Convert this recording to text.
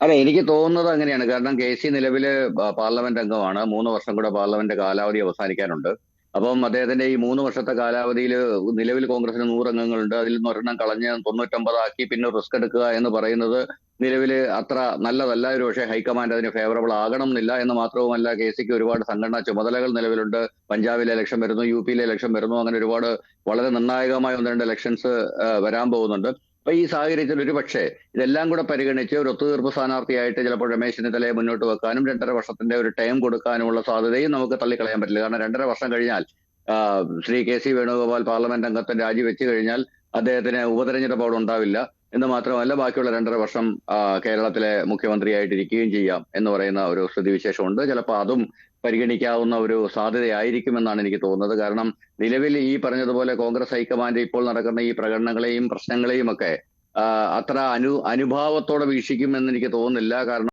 അതെ, എനിക്ക് തോന്നുന്നത് അങ്ങനെയാണ്. കാരണം കെ.സി നിലവില് പാർലമെന്റ് അംഗമാണ്. 3 വർഷം കൂടെ പാർലമെന്റ് കാലാവധി അവസാനിക്കാനുണ്ട്. അപ്പം അദ്ദേഹത്തിന്റെ ഈ 3 വർഷത്തെ കാലാവധിയിൽ നിലവിൽ കോൺഗ്രസിന് 100 അംഗങ്ങളുണ്ട്. അതിൽ നിന്ന് ഒരെണ്ണം കളഞ്ഞ് 99 ആക്കി പിന്നെ റിസ്ക് എടുക്കുക എന്ന് പറയുന്നത് നിലവിൽ അത്ര നല്ലതല്ല. ഒരുപക്ഷെ ഹൈക്കമാൻഡ് അതിന് ഫേവറബിൾ ആകണം എന്നില്ല. എന്ന് മാത്രവുമല്ല, കെ.സിക്ക് ഒരുപാട് സംഘടനാ ചുമതലകൾ നിലവിലുണ്ട്. പഞ്ചാബിലെ ഇലക്ഷൻ വരുന്നു, യു.പിയിലെ ഇലക്ഷൻ വരുന്നു. അങ്ങനെ ഒരുപാട് വളരെ നിർണായകമായ 1-2 ഇലക്ഷൻസ് വരാൻ പോകുന്നുണ്ട്. അപ്പൊ ഈ സാഹചര്യത്തിൽ ഒരുപക്ഷെ ഇതെല്ലാം കൂടെ പരിഗണിച്ച് ഒരു ഒത്തുതീർപ്പ് സ്ഥാനാർത്ഥിയായിട്ട് ചിലപ്പോൾ രമേശ് ചെന്നിത്തലയെ മുന്നോട്ട് വെക്കാനും 2.5 വർഷത്തിന്റെ ഒരു ടൈം കൊടുക്കാനുമുള്ള സാധ്യതയും നമുക്ക് തള്ളിക്കളയാൻ പറ്റില്ല. കാരണം 2.5 വർഷം കഴിഞ്ഞാൽ ശ്രീ കെ.സി വേണുഗോപാൽ പാർലമെന്റ് അംഗത്തെ രാജിവെച്ചു കഴിഞ്ഞാൽ അദ്ദേഹത്തിന് ഉപതെരഞ്ഞെടുപ്പ് അവിടെ ഉണ്ടാവില്ല. എന്ന് മാത്രമല്ല, ബാക്കിയുള്ള 2.5 വർഷം കേരളത്തിലെ മുഖ്യമന്ത്രിയായിട്ടിരിക്കുകയും ചെയ്യാം എന്ന് പറയുന്ന ഒരു സ്ഥിതിവിശേഷമുണ്ട്. ചിലപ്പോൾ അതും പരിഗണിക്കാവുന്ന ഒരു സാധ്യതയായിരിക്കുമെന്നാണ് എനിക്ക് തോന്നുന്നത്. കാരണം നിലവിൽ ഈ പറഞ്ഞതുപോലെ കോൺഗ്രസ് ഹൈക്കമാൻഡ് ഇപ്പോൾ നടക്കുന്ന ഈ പ്രകടനങ്ങളെയും പ്രശ്നങ്ങളെയും ഒക്കെ അത്ര അനുഭാവത്തോടെ വീക്ഷിക്കുമെന്ന് എനിക്ക് തോന്നുന്നില്ല. കാരണം